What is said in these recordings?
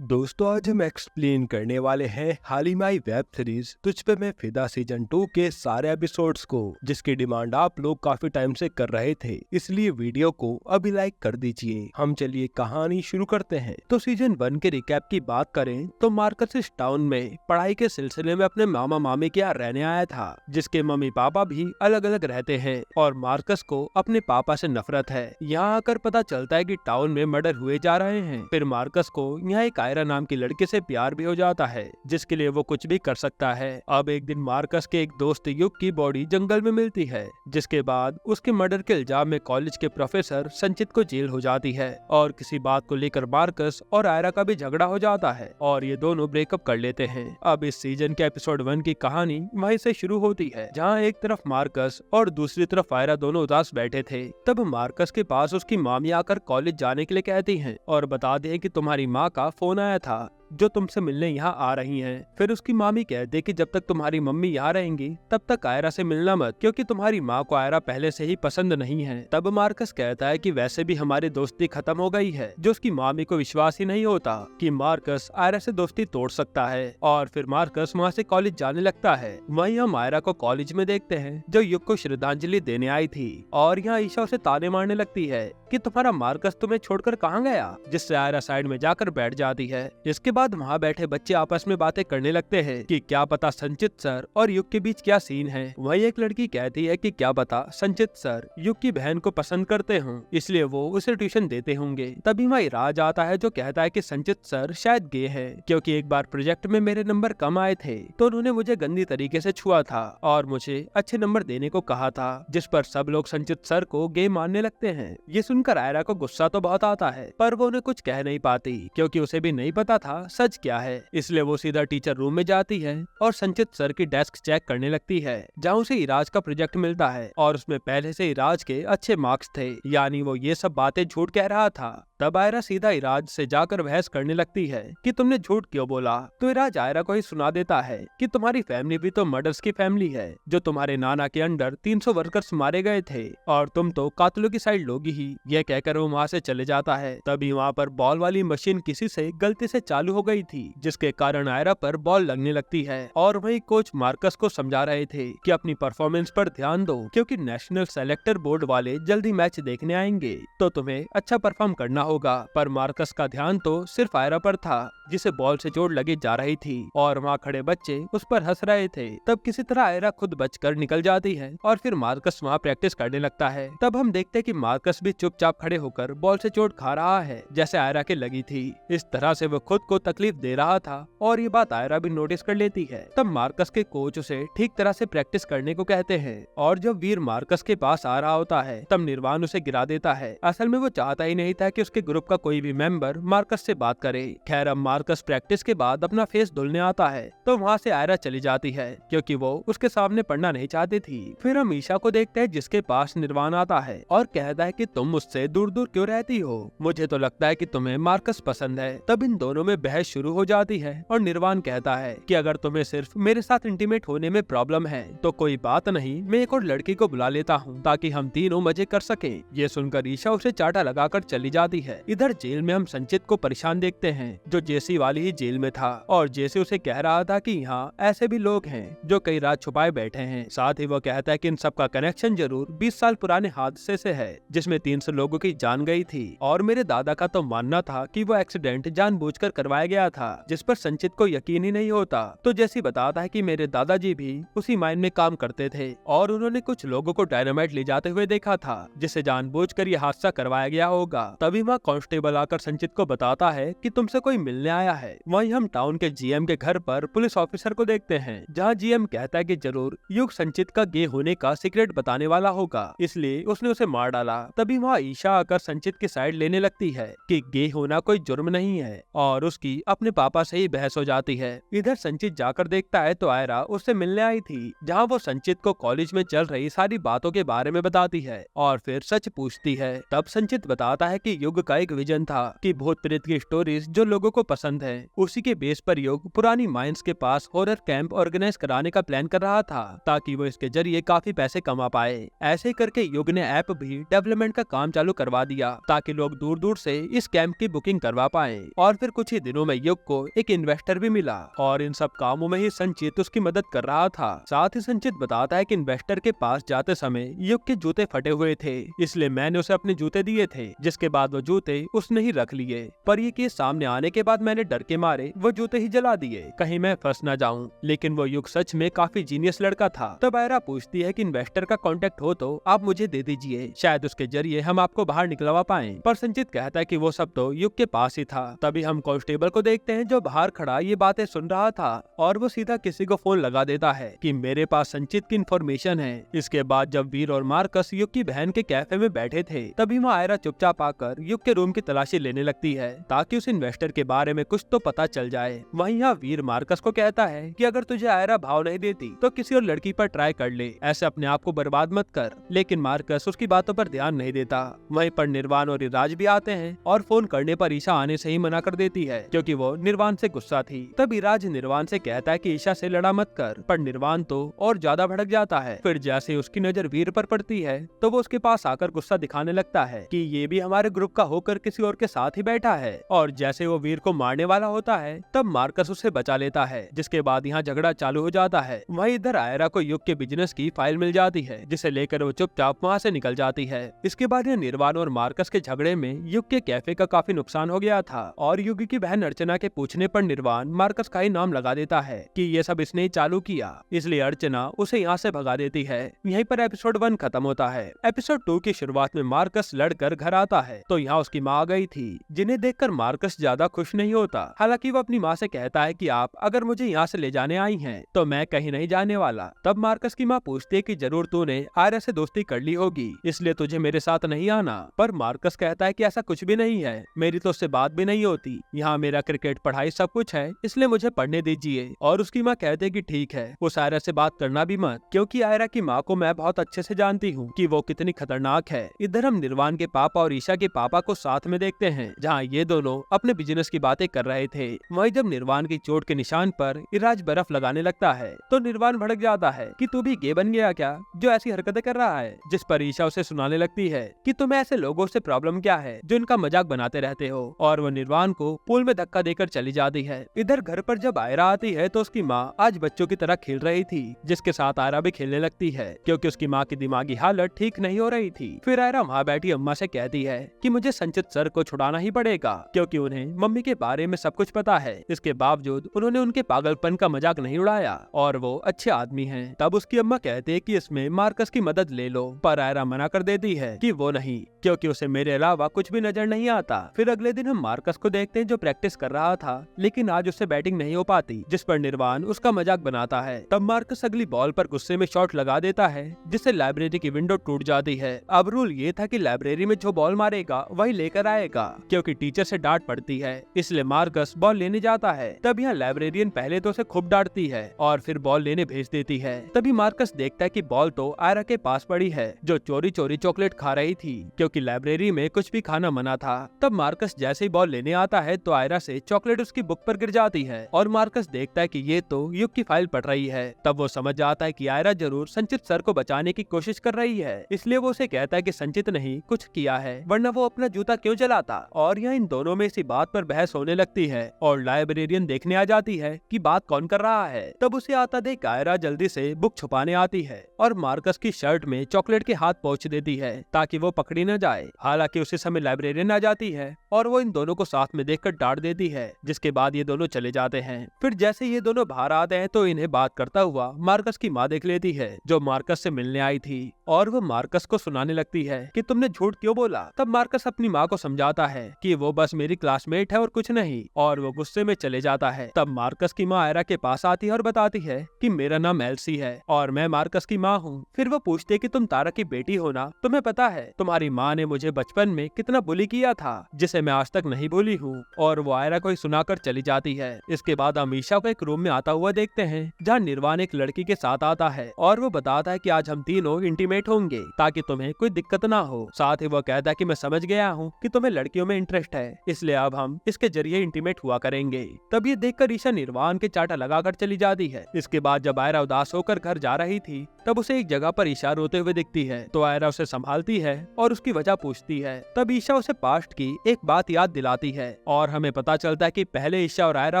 दोस्तों, आज हम एक्सप्लेन करने वाले हैं हाल ही में आई वेब सीरीज तुझ पे मैं फिदा सीजन 2 के सारे एपिसोड्स को, जिसकी डिमांड आप लोग काफी टाइम से कर रहे थे। इसलिए वीडियो को अभी लाइक कर दीजिए। हम चलिए कहानी शुरू करते हैं। तो सीजन 1 के रिकैप की बात करें तो मार्कस इस टाउन में पढ़ाई के सिलसिले में अपने मामा मामी के यहाँ रहने आया था, जिसके मम्मी पापा भी अलग अलग रहते हैं और मार्कस को अपने पापा से नफरत है। यहाँ आकर पता चलता है कि टाउन में मर्डर हुए जा रहे हैं। फिर मार्कस को यहाँ एक आयरा नाम की लड़के से प्यार भी हो जाता है, जिसके लिए वो कुछ भी कर सकता है। अब एक दिन मार्कस के एक दोस्त युग की बॉडी जंगल में मिलती है, जिसके बाद उसके मर्डर के इल्जाम में कॉलेज के प्रोफेसर संचित को जेल हो जाती है और किसी बात को लेकर मार्कस और आयरा का भी झगड़ा हो जाता है और ये दोनों ब्रेकअप कर लेते हैं। अब इस सीजन के एपिसोड 1 की कहानी वहीं से शुरू होती है, जहाँ एक तरफ मार्कस और दूसरी तरफ आयरा दोनों उदास बैठे थे। तब मार्कस के पास उसकी मामी आकर कॉलेज जाने के लिए कहती है और बताती है कि तुम्हारी माँ का फोन आया था जो तुमसे मिलने यहाँ आ रही हैं। फिर उसकी मामी कहते कि जब तक तुम्हारी मम्मी यहाँ रहेंगी तब तक आयरा से मिलना मत, क्योंकि तुम्हारी माँ को आयरा पहले से ही पसंद नहीं है। तब मार्कस कहता है कि वैसे भी हमारी दोस्ती खत्म हो गई है, जो उसकी मामी को विश्वास ही नहीं होता कि मार्कस आयरा से दोस्ती तोड़ सकता है। और फिर मार्कस वहाँ से कॉलेज जाने लगता है। वहीं हम आयरा को कॉलेज में देखते हैं, जो युग को श्रद्धांजलि देने आई थी और यहाँ ईशा उसे ताने मारने लगती है कि तुम्हारा मार्कस तुम्हें छोड़कर कहाँ गया, जिससे आयरा साइड में जाकर बैठ जाती है। इसके बाद वहाँ बैठे बच्चे आपस में बातें करने लगते हैं कि क्या पता संचित सर और युग के बीच क्या सीन है। वहीं एक लड़की कहती है कि क्या पता संचित सर युग की बहन को पसंद करते हों, इसलिए वो उसे ट्यूशन देते होंगे। तभी वहीं राज आता है, जो कहता है कि संचित सर शायद गे है, क्योंकि एक बार प्रोजेक्ट में मेरे नंबर कम आए थे तो उन्होंने मुझे गंदी तरीके से छुआ था और मुझे अच्छे नंबर देने को कहा था, जिस पर सब लोग संचित सर को गे मानने लगते हैं। ये सुनकर आयरा को गुस्सा तो बहुत आता है, पर वो उन्हें कुछ कह नहीं पाती, क्योंकि उसे भी नहीं पता था सच क्या है। इसलिए वो सीधा टीचर रूम में जाती है और संचित सर की डेस्क चेक करने लगती है, जहाँ उसे इराज का प्रोजेक्ट मिलता है और उसमें पहले से इराज के अच्छे मार्क्स थे, यानी वो ये सब बातें झूठ कह रहा था। तब आयरा सीधा इराज से जाकर बहस करने लगती है कि तुमने झूठ क्यों बोला। तो इराज आयरा को ही सुना देता है कि तुम्हारी फैमिली भी तो मर्डर्स की फैमिली है, जो तुम्हारे नाना के अंडर 300 वर्कर्स मारे गए थे और तुम तो कातलों की साइड लोगी ही। यह कहकर वो वहाँ से चले जाता है। तभी वहाँ पर बॉल वाली मशीन किसी से गलती से चालू हो गई थी, जिसके कारण आयरा पर बॉल लगने लगती है और वही कोच मार्कस को समझा रहे थे कि अपनी परफॉर्मेंस पर ध्यान दो, क्योंकि नेशनल सेलेक्टर बोर्ड वाले जल्दी मैच देखने आएंगे तो तुम्हें अच्छा परफॉर्म करना होगा। पर मार्कस का ध्यान तो सिर्फ आयरा पर था, जिसे बॉल से चोट लगी जा रही थी और वहाँ खड़े बच्चे उस पर हंस रहे थे। तब किसी तरह आयरा खुद बचकर निकल जाती है और फिर मार्कस वहाँ प्रैक्टिस करने लगता है। तब हम देखते हैं कि मार्कस भी चुपचाप खड़े होकर बॉल से चोट खा रहा है, जैसे आयरा के लगी थी। इस तरह से वो खुद को तकलीफ दे रहा था और ये बात आयरा भी नोटिस कर लेती है। तब मार्कस के कोच उसे ठीक तरह से प्रैक्टिस करने को कहते हैं और जब वीर मार्कस के पास आ रहा होता है तब निर्वाण उसे गिरा देता है। असल में वो चाहता ही नहीं था कि उसके ग्रुप का कोई भी मेंबर मार्कस से बात करे। खैर, अब मार्कस प्रैक्टिस के बाद अपना फेस धुलने आता है तो वहाँ से आयरा चली जाती है, क्योंकि वो उसके सामने पढ़ना नहीं चाहती थी। फिर हम ईशा को देखते हैं, जिसके पास निर्वाण आता है और कहता है कि तुम मुझसे दूर दूर क्यों रहती हो, मुझे तो लगता है कि तुम्हें मार्कस पसंद है। तब इन दोनों में बहस शुरू हो जाती है और निर्वाण कहता है कि अगर तुम्हें सिर्फ मेरे साथ इंटीमेट होने में प्रॉब्लम है तो कोई बात नहीं, मैं एक और लड़की को बुला लेता हूँ ताकि हम तीनों मजे कर सकें। ये सुनकर ईशा उसे चाटा लगाकर चली जाती है। इधर जेल में हम संचित को परेशान देखते हैं, जो जेसी वाली ही जेल में था और जेसी उसे कह रहा था कि यहाँ ऐसे भी लोग हैं जो कई रात छुपाए बैठे हैं। साथ ही वो कहता है कि इन सब का कनेक्शन जरूर 20 साल पुराने हादसे से है, जिसमें 300 लोगों की जान गई थी और मेरे दादा का तो मानना था कि वो एक्सीडेंट जानबूझकर करवाया गया था, जिस पर संचित को यकीन ही नहीं होता। तो जेसी बताता है कि मेरे दादाजी भी उसी माइन में काम करते थे और उन्होंने कुछ लोगों को डायनामाइट ले जाते हुए देखा था, जिसे जानबूझकर ये हादसा करवाया गया होगा। तभी वहाँ कांस्टेबल आकर संचित को बताता है कि तुमसे कोई मिलने आया है। वहीं हम टाउन के जीएम के घर पर पुलिस ऑफिसर को देखते हैं, जहाँ जीएम कहता है कि जरूर युग संचित का गे होने का सीक्रेट बताने वाला होगा, इसलिए उसने उसे मार डाला। तभी वहाँ ईशा आकर संचित की साइड लेने लगती है कि गे होना कोई जुर्म नहीं है और उसकी अपने पापा से ही बहस हो जाती है। इधर संचित जाकर देखता है तो आयरा उससे मिलने आई थी, जहाँ वो संचित को कॉलेज में चल रही सारी बातों के बारे में बताती है और फिर सच पूछती है। तब संचित बताता है कि युग का एक विजन था कि भूत प्रेत की स्टोरीज जो लोगों को पसंद है, उसी के बेस पर युग पुरानी माइंस के पास हॉरर कैंप ऑर्गेनाइज कराने का प्लान कर रहा था, ताकि वो इसके जरिए काफी पैसे कमा पाए। ऐसे करके युग ने ऐप भी डेवलपमेंट का काम चालू करवा दिया, ताकि लोग दूर दूर से इस कैंप की बुकिंग करवा पाए। और फिर कुछ ही दिनों दोनों में युग को एक इन्वेस्टर भी मिला और इन सब कामों में ही संचित उसकी मदद कर रहा था। साथ ही संचित बताता है कि इन्वेस्टर के पास जाते समय युग के जूते फटे हुए थे, इसलिए मैंने उसे अपने जूते दिए थे, जिसके बाद वो जूते उसने ही रख लिए। पर ये केस सामने आने के बाद मैंने डर के मारे वो जूते ही जला दिए, कहीं मैं फंस न जाऊं। लेकिन वो युग सच में काफी जीनियस लड़का था। तब आयरा पूछती है कि इन्वेस्टर का कांटेक्ट हो तो आप मुझे दे दीजिए, शायद उसके जरिए हम आपको बाहर निकलवा पाएं। पर संचित कहता है कि वो सब तो युग के पास ही था। तभी हम कांस्टेबल को देखते हैं जो बाहर खड़ा ये बातें सुन रहा था और वो सीधा किसी को फोन लगा देता है कि मेरे पास संचित की इन्फॉर्मेशन है। इसके बाद जब वीर और मार्कस युग की बहन के कैफे में बैठे थे, तभी वहाँ आयरा चुपचाप आकर युग के रूम की तलाशी लेने लगती है ताकि उस इन्वेस्टर के बारे में कुछ तो पता चल जाए। वहीं यहाँ वीर मार्कस को कहता है कि अगर तुझे आयरा भाव नहीं देती तो किसी और लड़की पर ट्राई कर ले, ऐसे अपने आप को बर्बाद मत कर। लेकिन मार्कस उसकी बातों पर ध्यान नहीं देता। वहीं पर निर्वाण और इराज भी आते हैं और फोन करने पर ईशा आने से ही मना कर देती है क्योंकि वो निर्वाण से गुस्सा थी। तब इराज निर्वाण से कहता है कि ईशा से लड़ा मत कर, पर निर्वाण तो और ज्यादा भड़क जाता है। फिर जैसे उसकी नजर वीर पर पड़ती है तो वो उसके पास आकर गुस्सा दिखाने लगता है कि ये भी हमारे ग्रुप का होकर किसी और के साथ ही बैठा है। और जैसे वो वीर को मारने वाला होता है तब मार्कस उसे बचा लेता है, जिसके बाद यहाँ झगड़ा चालू हो जाता है। वहीं इधर आयरा को युग के बिजनेस की फाइल मिल जाती है, जिसे लेकर वो चुपचाप वहाँ से निकल जाती है। इसके बाद यह निर्वाण और मार्कस के झगड़े में युग के कैफे का काफी नुकसान हो गया था और युग की बहन अर्चना के पूछने पर निर्वाण मार्कस का ही नाम लगा देता है कि ये सब इसने ही चालू किया, इसलिए अर्चना उसे यहाँ से भगा देती है। यहीं पर एपिसोड 1 खत्म होता है। एपिसोड 2 की शुरुआत में मार्कस लड़कर घर आता है तो यहाँ उसकी माँ आ गई थी, जिन्हें देखकर मार्कस ज्यादा खुश नहीं होता। हालांकि वो अपनी माँ से कहता है कि आप अगर मुझे यहाँ से ले जाने आई हैं तो मैं कहीं नहीं जाने वाला। तब मार्कस की माँ पूछती है कि जरूर तूने आयरा से दोस्ती कर ली होगी, इसलिए तुझे मेरे साथ नहीं आना। पर मार्कस कहता है कि ऐसा कुछ भी नहीं है, मेरी तो उससे बात भी नहीं होती। यहाँ मेरा क्रिकेट पढ़ाई सब कुछ है, इसलिए मुझे पढ़ने दीजिए। और उसकी माँ कहते है कि ठीक है, उस आयरा से बात करना भी मत, क्योंकि आयरा की माँ को मैं बहुत अच्छे से जानती हूँ कि वो कितनी खतरनाक है। इधर हम निर्वाण के पापा और ईशा के पापा को साथ में देखते हैं, जहाँ ये दोनों अपने बिजनेस की बातें कर रहे थे। वहीं जब निर्वाण की चोट के निशान पर इराज बर्फ लगाने लगता है तो निर्वाण भड़क जाता है कि तू भी गे बन गया क्या, जो ऐसी हरकतें कर रहा है। जिस पर ईशा उसे सुनाने लगती है कि तुम्हें ऐसे लोगों से प्रॉब्लम क्या है जो इनका मजाक बनाते रहते हो, और वो निर्वाण को पूल में धक्का देकर चली जाती है। इधर घर पर जब आयरा आती है तो उसकी माँ आज बच्चों की तरह खेल रही थी, जिसके साथ आयरा भी खेलने लगती है क्योंकि उसकी माँ की दिमागी हालत ठीक नहीं हो रही थी। फिर आयरा वहाँ बैठी अम्मा से कहती है कि मुझे संचित सर को छुड़ाना ही पड़ेगा, क्योंकि उन्हें मम्मी के बारे में सब कुछ पता है। इसके बावजूद उन्होंने उनके पागलपन का मजाक नहीं उड़ाया और वो अच्छे आदमी हैं। तब उसकी अम्मा कहते हैं कि इसमें मार्कस की मदद ले लो, पर आयरा मना कर देती है कि वो नहीं, क्योंकि उसे मेरे अलावा कुछ भी नजर नहीं आता। फिर अगले दिन हम मार्कस को देखते हैं जो प्रैक्टिस कर रहा था, लेकिन आज उससे बैटिंग नहीं हो पाती, जिस पर निर्वाण उसका मजाक बनाता है। तब मार्कस अगली बॉल पर गुस्से में शॉट लगा देता है, जिससे लाइब्रेरी की विंडो टूट जाती है। अब रूल ये था कि लाइब्रेरी में जो बॉल मारेगा वही लेकर आएगा, क्योंकि टीचर से डांट पड़ती है, इसलिए मार्कस बॉल लेने जाता है। तब यहाँ लाइब्रेरियन पहले तो उसे खूब डांटती है और फिर बॉल लेने भेज देती है। तभी मार्कस देखता है कि बॉल तो आयरा के पास पड़ी है, जो चोरी चोरी चॉकलेट खा रही थी, क्योंकि लाइब्रेरी में कुछ भी खाना मना था। तब मार्कस जैसे ही बॉल लेने आता है तो आयरा से चॉकलेट उसकी बुक पर गिर जाती है और मार्कस देखता है कि ये तो युग की फाइल पढ़ रही है। तब वो समझ जाता है कि आयरा जरूर संचित सर को बचाने की कोशिश कर रही है, इसलिए वो उसे कहता है कि संचित नहीं कुछ किया है, वरना वो अपना जूता क्यों जलाता। और यहाँ इन दोनों में इसी बात पर बहस होने लगती है और लाइब्रेरियन देखने आ जाती है कि बात कौन कर रहा है। तब उसे आता देख आयरा जल्दी से बुक छुपाने आती है और मार्कस की शर्ट में चॉकलेट के हाथ पहुँच देती है ताकि वो पकड़ी न जाए। हालांकि उसी समय लाइब्रेरियन आ जाती है और वो इन दोनों को साथ में देखकर डांट देती है, जिसके बाद ये दोनों चले जाते हैं। फिर जैसे ये दोनों बाहर आते हैं तो इन्हें बात करता हुआ मार्कस की माँ देख लेती है, जो मार्कस से मिलने आई थी, और वो मार्कस को सुनाने लगती है कि तुमने झूठ क्यों बोला। तब मार्कस अपनी माँ को समझाता है कि वो बस मेरी क्लासमेट है और कुछ नहीं, और वो गुस्से में चले जाता है। तब मार्कस की माँ आयरा के पास आती है और बताती है कि मेरा नाम एल्सी है और मैं मार्कस की माँ हूँ। फिर वो पूछते कि तुम तारा की बेटी हो ना, तुम्हें पता है तुम्हारी माँ ने मुझे बचपन में कितना बुली किया था, जिसे मैं आज तक नहीं भूली हूँ। और वो आयरा को ही सुनाकर चली जाती है। इसके बाद हम ईशा को एक रूम में आता हुआ देखते हैं, जहाँ निर्वाण एक लड़की के साथ आता है और वो बताता है कि आज हम तीनों इंटीमेट इंटीमेट होंगे ताकि तुम्हें कोई दिक्कत ना हो। साथ ही वो कहता है कि मैं समझ गया हूँ कि तुम्हें लड़कियों में इंटरेस्ट है, इसलिए अब हम इसके जरिए इंटीमेट हुआ करेंगे। तब ये देखकर ईशा निर्वाण के चाटा लगाकर चली जाती है। इसके बाद जब आयरा उदास होकर घर जा रही थी तब उसे एक जगह पर ईशा रोते हुए दिखती है, तो आयरा उसे संभालती है और उसकी वजह पूछती है। तब ईशा उसे पास्ट की एक बात याद दिलाती है और हमें पता चलता है कि पहले ईशा और आयरा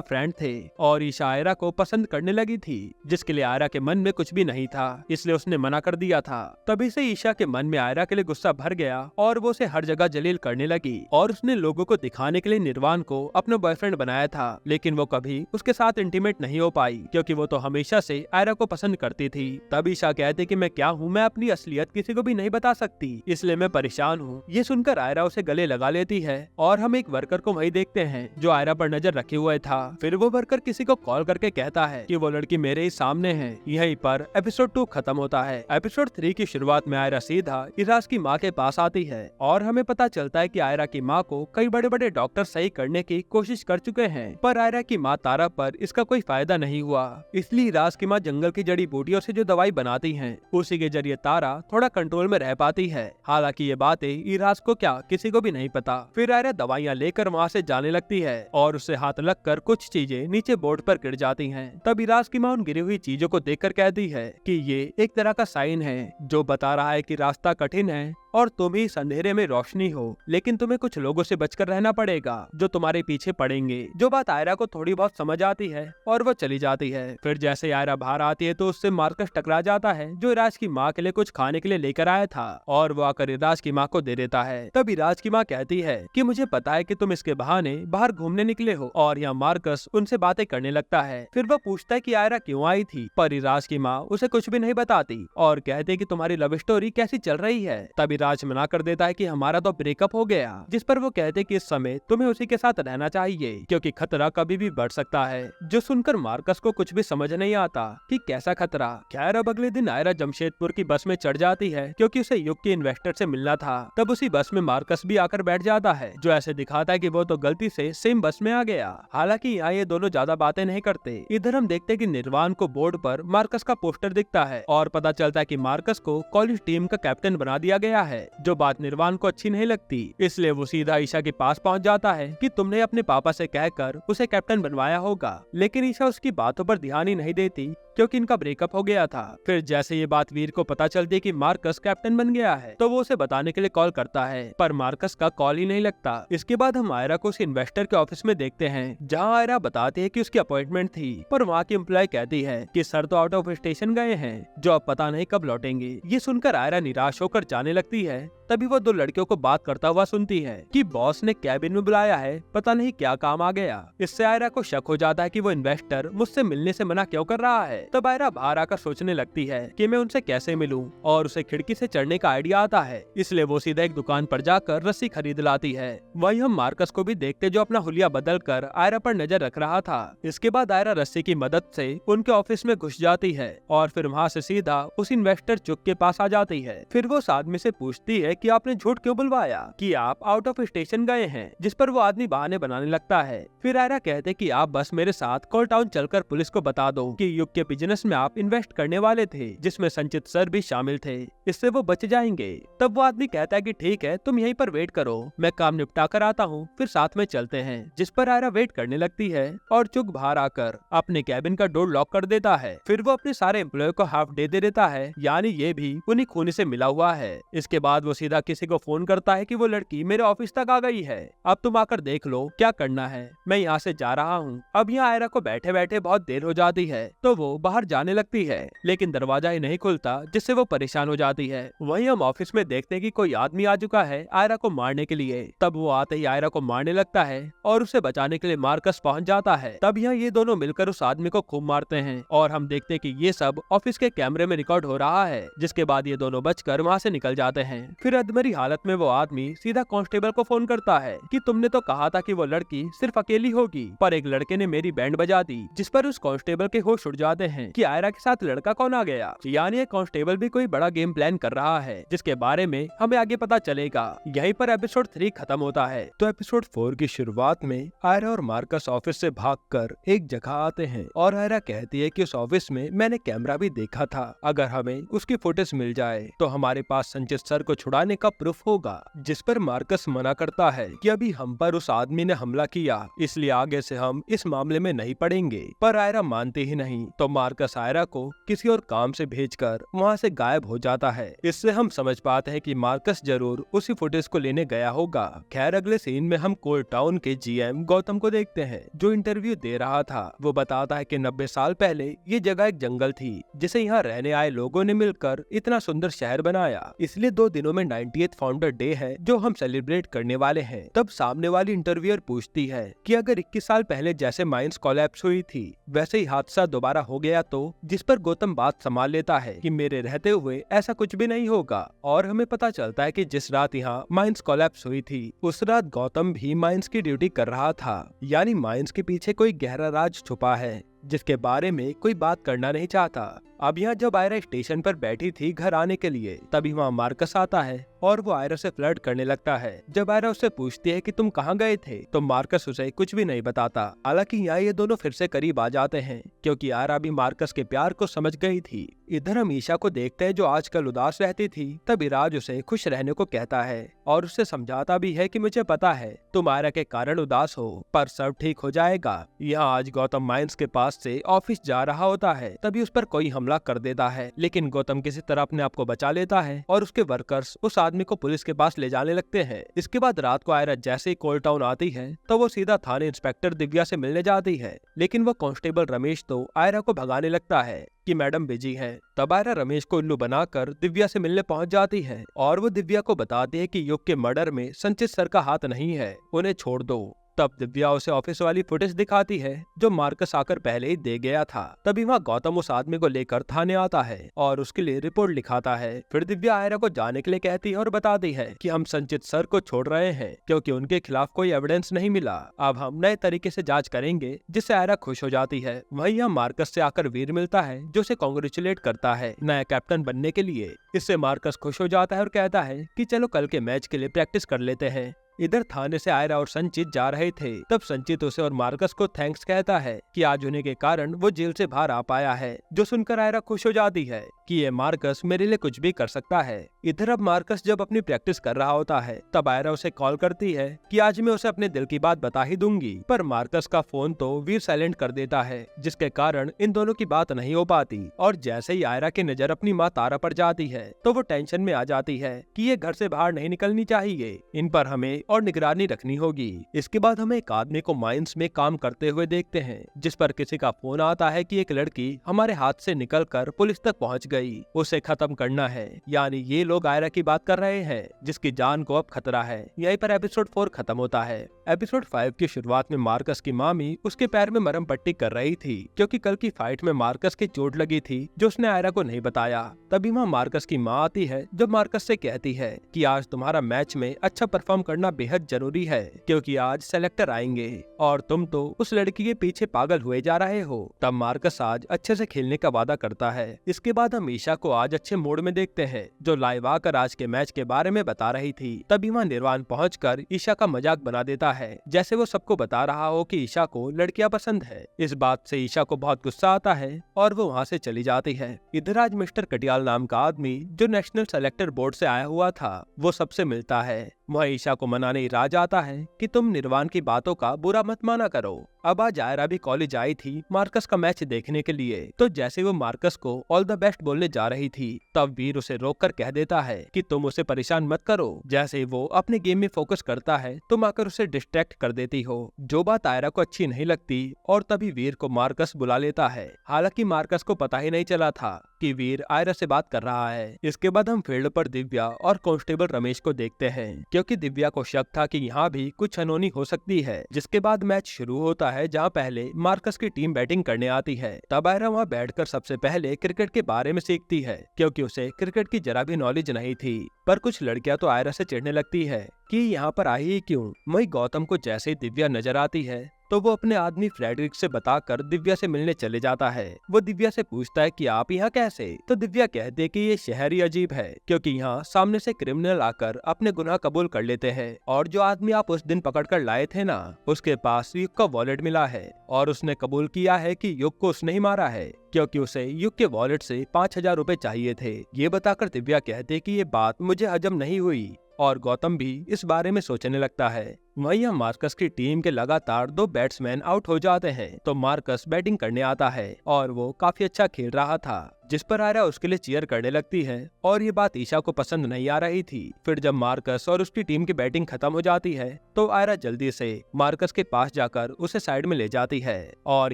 फ्रेंड थे और ईशा आयरा को पसंद करने लगी थी, जिसके लिए आयरा के मन में कुछ भी नहीं था, इसलिए उसने मना कर दिया था। तभी से ईशा के मन में आयरा के लिए गुस्सा भर गया और वो उसे हर जगह जलील करने लगी और उसने लोगों को दिखाने के लिए निर्वाण को अपना बॉयफ्रेंड बनाया था, लेकिन वो कभी उसके साथ इंटीमेट नहीं हो पाई क्योंकि वो तो हमेशा से आयरा को पसंद करती थी। तब ईशा कहती कि मैं क्या हूँ, मैं अपनी असलियत किसी को भी नहीं बता सकती, इसलिए मैं परेशान हूँ। ये सुनकर आयरा उसे गले लगा लेती है और हम एक वर्कर को वही देखते हैं जो आयरा पर नजर रखे हुए था। फिर वो वर्कर किसी को कॉल करके कहता है कि वो लड़की मेरे ही सामने है। यहीं पर एपिसोड 2 खत्म होता है। एपिसोड 3 की शुरुआत में आयरा सीधा इराज की माँ के पास आती है और हमें पता चलता है कि आयरा की माँ को कई बड़े बड़े डॉक्टर सही करने की कोशिश कर चुके हैं, पर आयरा की माँ तारा पर इसका कोई फायदा नहीं हुआ। इसलिए इराज की माँ जंगल की जड़ी बूटियों से जो दवाई बनाती है उसी के जरिए तारा थोड़ा कंट्रोल में रह पाती है। हालांकि ये बातें इराज को क्या किसी को भी नहीं पता। फिर आयरा दवाइयाँ लेकर वहाँ से जाने लगती है और उससे हाथ लगकर कुछ चीजें नीचे बोर्ड पर गिर जाती हैं। तब इराज की माँ उन गिरी हुई चीजों को देखकर कहती है कि ये एक तरह का साइन है जो बता रहा है कि रास्ता कठिन है और तुम ही अंधेरे में रोशनी हो, लेकिन तुम्हें कुछ लोगों से बचकर रहना पड़ेगा जो तुम्हारे पीछे पड़ेंगे। जो बात आयरा को थोड़ी बहुत समझ आती है और वो चली जाती है। फिर जैसे आयरा बाहर आती है तो उससे मार्कस टकरा जाता है जो इराज की माँ के लिए कुछ खाने के लिए लेकर आया था और वो आकर इराज की माँ को दे देता है। तब इराज की माँ कहती है कि मुझे पता है कि तुम इसके बहाने बाहर घूमने निकले हो और यहाँ मार्कस उनसे बातें करने लगता है। फिर वो पूछता है कि आयरा क्यों आई थी, पर इराज की माँ उसे कुछ भी नहीं बताती और कहते कि तुम्हारी लव स्टोरी कैसी चल रही है। तब राज मना कर देता है कि हमारा तो ब्रेकअप हो गया, जिस पर वो कहते कि इस समय तुम्हें उसी के साथ रहना चाहिए क्योंकि खतरा कभी भी बढ़ सकता है। जो सुनकर मार्कस को कुछ भी समझ नहीं आता कि कैसा खतरा। खैर अब अगले दिन आयरा जमशेदपुर की बस में चढ़ जाती है क्योंकि उसे युग के इन्वेस्टर से मिलना था। तब उसी बस में मार्कस भी आकर बैठ जाता है जो ऐसे दिखाता है कि वो तो गलती से सेम बस में आ गया। हालांकि यहाँ ये दोनों ज्यादा बातें नहीं करते। इधर हम देखते कि निर्वाण को बोर्ड पर मार्कस का पोस्टर दिखता है और पता चलता है कि मार्कस को कॉलेज टीम का कैप्टन बना दिया गया है। जो बात निर्वाण को अच्छी नहीं लगती, इसलिए वो सीधा ईशा के पास पहुंच जाता है कि तुमने अपने पापा से कहकर उसे कैप्टन बनवाया होगा, लेकिन ईशा उसकी बातों पर ध्यान ही नहीं देती क्योंकि इनका ब्रेकअप हो गया था। फिर जैसे ये बात वीर को पता चलती है कि मार्कस कैप्टन बन गया है तो वो उसे बताने के लिए कॉल करता है, पर मार्कस का कॉल ही नहीं लगता। इसके बाद हम आयरा को उस इन्वेस्टर के ऑफिस में देखते हैं जहां आयरा बताती है कि उसकी अपॉइंटमेंट थी, पर वहाँ की एम्प्लॉय कहती है कि सर तो आउट ऑफ स्टेशन गए हैं जो अब पता नहीं कब लौटेंगे। ये सुनकर आयरा निराश होकर जाने लगती है। तभी वो दो लड़कियों को बात करता हुआ सुनती है कि बॉस ने कैबिन में बुलाया है, पता नहीं क्या काम आ गया। इससे आयरा को शक हो जाता है कि वो इन्वेस्टर मुझसे मिलने से मना क्यों कर रहा है। तब आयरा बाहर आकर सोचने लगती है कि मैं उनसे कैसे मिलूं और उसे खिड़की से चढ़ने का आइडिया आता है, इसलिए वो सीधा एक दुकान पर जाकर रस्सी खरीद लाती है। वहीं हम मार्कस को भी देखते जो अपना हुलिया बदल कर आयरा पर नजर रख रहा था। इसके बाद आयरा रस्सी की मदद से उनके ऑफिस में घुस जाती है और फिर वहाँ से सीधा उस इन्वेस्टर चुक के पास आ जाती है। फिर वो उस आदमी से पूछती है कि आपने झूठ क्यों बुलवाया कि आप आउट ऑफ स्टेशन गए हैं, जिस पर वो आदमी बहाने बनाने लगता है। फिर आयरा कहते कि आप बस मेरे साथ कॉल टाउन चलकर पुलिस को बता दो कि युग के बिजनेस में आप इन्वेस्ट करने वाले थे जिसमें संचित सर भी शामिल थे, इससे वो बच जाएंगे। तब वो आदमी कहता है कि ठीक है, तुम यहीं पर वेट करो, मैं काम निपटा कर आता हूँ, फिर साथ में चलते हैं। जिस पर आयरा वेट करने लगती है और चुक बाहर आकर अपने कैबिन का डोर लॉक कर देता है। फिर वो अपने सारे एम्प्लॉय को हाफ डे दे देता है, यानी ये भी उन्हीं खूनी से मिला हुआ है। इसके बाद वो सीधा किसी को फोन करता है कि वो लड़की मेरे ऑफिस तक आ गई है, अब तुम आकर देख लो क्या करना है, मैं यहाँ से जा रहा हूँ। अब यहाँ आयरा को बैठे बैठे बहुत देर हो जाती है तो वो बाहर जाने लगती है, लेकिन दरवाजा ही नहीं खुलता जिससे वो परेशान हो जाती है। वहीं हम ऑफिस में देखते हैं कि कोई आदमी आ चुका है आयरा को मारने के लिए। तब वो आते ही आयरा को मारने लगता है और उसे बचाने के लिए मार्कस पहुंच जाता है। तब यहाँ ये दोनों मिलकर उस आदमी को खूब मारते हैं और हम देखते हैं कि ये सब ऑफिस के कैमरे में रिकॉर्ड हो रहा है। जिसके बाद ये दोनों बचकर वहाँ से निकल जाते हैं। फिर फिर अधमरी हालत में वो आदमी सीधा कांस्टेबल को फोन करता है कि तुमने तो कहा था कि वो लड़की सिर्फ अकेली होगी, पर एक लड़के ने मेरी बैंड बजा दी, जिस पर उस कांस्टेबल के होश उड़ जाते हैं कि आयरा के साथ लड़का कौन आ गया। यानी ये कांस्टेबल भी कोई बड़ा गेम प्लान कर रहा है, जिसके बारे में हमें आगे पता चलेगा। यहीं पर एपिसोड 3 खत्म होता है। तो एपिसोड 4 की शुरुआत में आयरा और मार्कस ऑफिस से भागकर एक जगह आते हैं और आयरा कहती है कि उस ऑफिस में मैंने कैमरा भी देखा था, अगर हमें उसकी फुटेज मिल जाए तो हमारे पास संचित सर को छुड़ाने का प्रूफ होगा। जिस पर मार्कस मना करता है कि अभी हम पर उस आदमी ने हमला किया, इसलिए आगे से हम इस मामले में नहीं पड़ेंगे। पर आयरा मानती ही नहीं, तो मार्कस आयरा को किसी और काम से भेजकर वहाँ से गायब हो जाता है। इससे हम समझ पाते हैं कि मार्कस जरूर उसी फुटेज को लेने गया होगा। खैर अगले सीन में हम कोल्ड टाउन के जीएम गौतम को देखते हैं, जो इंटरव्यू दे रहा था। वो बताता है कि 90 साल पहले ये जगह एक जंगल थी, जिसे यहाँ रहने आए लोगों ने मिलकर इतना सुंदर शहर बनाया, इसलिए 2 दिनों में 90th फाउंडर डे है जो हम सेलिब्रेट करने वाले हैं। तब सामने वाली इंटरव्यूअर पूछती है कि अगर 21 साल पहले जैसे माइंस कोलैप्स हुई थी वैसे ही हादसा दोबारा हो गया तो, जिस पर गौतम बात संभाल लेता है कि मेरे रहते हुए ऐसा कुछ भी नहीं होगा। और हमें पता चलता है कि जिस रात यहाँ माइंस कोलैप्स हुई थी उस रात गौतम भी माइंस की ड्यूटी कर रहा था। यानी माइंस के पीछे कोई गहरा राज छुपा है, जिसके बारे में कोई बात करना नहीं चाहता। अब यहाँ जब आयरा स्टेशन पर बैठी थी घर आने के लिए, तभी वहाँ मार्कस आता है और वो आयरा से फ्लर्ट करने लगता है। जब आयरा उससे पूछती है कि तुम कहाँ गए थे, तो मार्कस उसे कुछ भी नहीं बताता। हालांकि यहाँ ये दोनों फिर से करीब आ जाते हैं, क्योंकि आयरा भी मार्कस के प्यार को समझ गई थी। इधर हम ईशा को देखते हैं जो आजकल उदास रहती थी। तब इराज उसे खुश रहने को कहता है और उससे समझाता भी है कि मुझे पता है तुम आयरा के कारण उदास हो, पर सब ठीक हो जाएगा। यहाँ आज गौतम माइंस के पास से ऑफिस जा रहा होता है, तभी उस पर कोई हमला कर देता है, लेकिन गौतम किसी तरह अपने आप को बचा लेता है और उसके वर्कर्स उस आदमी को पुलिस के पास ले जाने लगते हैं। इसके बाद रात को आयरा जैसे ही कोल्ड टाउन आती है तो वो सीधा थाने इंस्पेक्टर दिव्या से मिलने जाती है, लेकिन वो कांस्टेबल रमेश तो आयरा को भगाने लगता है कि मैडम बिजी है। तब आयरा रमेश को उल्लू बनाकर दिव्या से मिलने पहुंच जाती है और वो दिव्या को बताती है कि युग के मर्डर में संचित सर का हाथ नहीं है, उन्हें छोड़ दो। तब दिव्या उसे ऑफिस वाली फुटेज दिखाती है जो मार्कस आकर पहले ही दे गया था। तभी वहाँ गौतम उस आदमी को लेकर थाने आता है और उसके लिए रिपोर्ट लिखाता है। फिर दिव्या आयरा को जाने के लिए कहती है और बताती है कि हम संचित सर को छोड़ रहे हैं क्योंकि उनके खिलाफ कोई एविडेंस नहीं मिला। अब हम नए तरीके से जांच करेंगे, जिससे आयरा खुश हो जाती है। वहीं यहाँ मार्कस से आकर वीर मिलता है जो उसे कांग्रेचुलेट करता है नया कैप्टन बनने के लिए। इससे मार्कस खुश हो जाता है और कहता है कि चलो कल के मैच के लिए प्रैक्टिस कर लेते हैं। इधर थाने से आयरा और संचित जा रहे थे, तब संचित उसे और मार्कस को थैंक्स कहता है कि आज होने के कारण वो जेल से बाहर आ पाया है, जो सुनकर आयरा खुश हो जाती है कि ये मार्कस मेरे लिए कुछ भी कर सकता है। इधर अब मार्कस जब अपनी प्रैक्टिस कर रहा होता है, तब आयरा उसे कॉल करती है कि आज मैं उसे अपने दिल की बात बता ही दूंगी, पर मार्कस का फोन तो वीर साइलेंट कर देता है, जिसके कारण इन दोनों की बात नहीं हो पाती। और जैसे ही आयरा की नजर अपनी माँ तारा पर जाती है तो वो टेंशन में आ जाती है कि ये घर से बाहर नहीं निकलनी चाहिए, इन पर हमें और निगरानी रखनी होगी। इसके बाद हम एक आदमी को माइंस में काम करते हुए देखते हैं, जिस पर किसी का फोन आता है कि एक लड़की हमारे हाथ से निकलकर पुलिस तक पहुंच गई, उसे खत्म करना है। यानी ये लोग आयरा की बात कर रहे हैं, जिसकी जान को अब खतरा है। यहीं पर एपिसोड 4 खत्म होता है। एपिसोड 5 की शुरुआत में मार्कस की मामी उसके पैर में मरहम पट्टी कर रही थी, क्योंकि कल की फाइट में मार्कस की चोट लगी थी जो उसने आयरा को नहीं बताया। तभी वहाँ मार्कस की माँ आती है जो मार्कस से कहती है कि आज तुम्हारा मैच में अच्छा परफॉर्म करना बेहद जरूरी है, क्योंकि आज सेलेक्टर आएंगे और तुम तो उस लड़की के पीछे पागल हुए जा रहे हो। तब मार्कस आज अच्छे से खेलने का वादा करता है। इसके बाद हम ईशा को आज अच्छे मूड में देखते हैं, जो लाइव आकर आज के मैच के बारे में बता रही थी। तभी वहाँ निर्वाण पहुंचकर ईशा का मजाक बना देता है, जैसे वो सबको बता रहा हो कि ईशा को लड़कियां पसंद है। इस बात से ईशा को बहुत गुस्सा आता है और वो वहाँ से चली जाती है। इधर आज मिस्टर कटियाल नाम का आदमी जो नेशनल सेलेक्टर बोर्ड से आया हुआ था, वो सबसे मिलता है। वह ईशा को मनाने राज आता है कि तुम निर्वाण की बातों का बुरा मत माना करो। अब आज आयरा भी कॉलेज आई थी मार्कस का मैच देखने के लिए, तो जैसे वो मार्कस को ऑल द बेस्ट बोलने जा रही थी, तब वीर उसे रोककर कह देता है कि तुम उसे परेशान मत करो। जैसे ही वो अपने गेम में फोकस करता है, तुम आकर उसे डिस्ट्रैक्ट कर देती हो, जो बात आयरा को अच्छी नहीं लगती। और तभी वीर को मार्कस बुला लेता है। हालांकि मार्कस को पता ही नहीं चला था कि वीर आयरा से बात कर रहा है। इसके बाद हम फील्ड पर दिव्या और कांस्टेबल रमेश को देखते हैं, क्योंकि दिव्या को शक था कि यहाँ भी कुछ अनहोनी हो सकती है। जिसके बाद मैच शुरू होता है, जहाँ पहले मार्कस की टीम बैटिंग करने आती है। तब आयरा वहाँ बैठकर सबसे पहले क्रिकेट के बारे में सीखती है, क्योंकि उसे क्रिकेट की जरा भी नॉलेज नहीं थी। पर कुछ लड़कियां तो आयरा से चिढ़ने लगती है कि यहाँ पर आई ही क्यों। वहीं गौतम को जैसे ही दिव्या नजर आती है तो वो अपने आदमी फ्रेडरिक से बताकर दिव्या से मिलने चले जाता है। वो दिव्या से पूछता है कि आप यहाँ कैसे। तो दिव्या कहती है कि ये शहर ही अजीब है, क्योंकि यहाँ सामने से क्रिमिनल आकर अपने गुनाह कबूल कर लेते हैं। और जो आदमी आप उस दिन पकड़कर लाए थे ना, उसके पास युग का वॉलेट मिला है और उसने कबूल किया है कि युग को उसने ही मारा है, क्योंकि उसे युग के वॉलेट से 5,000 रुपए चाहिए थे। ये बताकर दिव्या कहते कि ये बात मुझे हजम नहीं हुई और गौतम भी इस बारे में सोचने लगता है। वहीं मार्कस की टीम के लगातार 2 बैट्समैन आउट हो जाते हैं, तो मार्कस बैटिंग करने आता है और वो काफी अच्छा खेल रहा था, जिस पर आयरा उसके लिए चीयर करने लगती है। और ये बात ईशा को पसंद नहीं आ रही थी। फिर जब मार्कस और उसकी टीम की बैटिंग खत्म हो जाती है तो आयरा जल्दी से मार्कस के पास जाकर उसे साइड में ले जाती है और